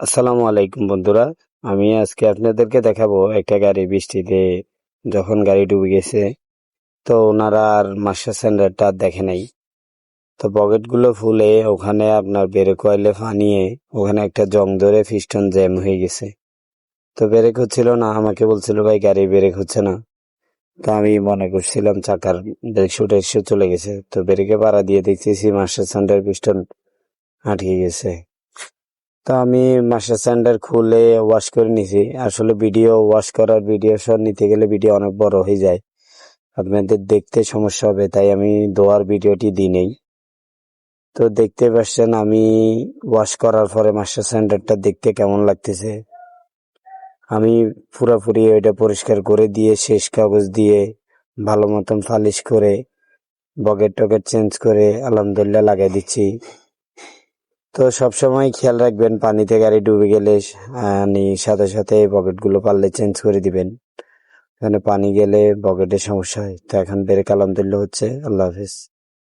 আসসালামু আলাইকুম বন্ধুরা। আমি আজকে আপনাদেরকে দেখাবো একটা গাড়ি বৃষ্টিতে যখন গাড়ি ডুবে গেছে, তো ওনারা আর মাস্টার সাইলেন্সারটা দেখে নাই। তো পকেটগুলো ফুলে ওখানে আপনার ব্রেক অয়েলে ফানিয়ে ওখানে একটা জং ধরে পিস্টন জ্যাম হয়ে গেছে। তো ব্রেক হচ্ছিল না, আমাকে বলছিল ভাই গাড়ি ব্রেক হচ্ছে না। তো আমি মনে করছিলাম চাকার ব্রেক শু চলে গেছে। তো ব্রেকে পাড়া দিয়ে দেখতেছি মাস্টার সাইলেন্সার পিস্টন আটকে গেছে। তো আমি মাস্টার সাইলেন্সার খুলে ওয়াশ করে নিছি। আসলে ভিডিও ওয়াশ করার ভিডিও সহ নিতে গেলে ভিডিও অনেক বড় হয়ে যায়, আপনাদের দেখতে সমস্যা হবে, তাই আমি ধোয়ার ভিডিওটি দিই নেই। তো দেখতে পাচ্ছেন আমি ওয়াশ করার পরে মাস্টার সাইলেন্সারটা দেখতে কেমন লাগতেছে। আমি পুরাপুরি ওইটা পরিষ্কার করে দিয়ে শেষ কাগজ দিয়ে ভালো মতন পালিশ করে বকেট টকেট চেঞ্জ করে আলহামদুলিল্লাহ লাগাই দিচ্ছি। তো সবসময় খেয়াল রাখবেন, পানিতে গাড়ি ডুবে গেলে সাথে সাথে পকেটগুলো পারলে চেঞ্জ করে দিবেন। এখানে পানি গেলে পকেটের সমস্যা হয়। তো এখন ব্রেক আলহামদুলিল্লাহ হচ্ছে। আল্লাহ হাফেজ।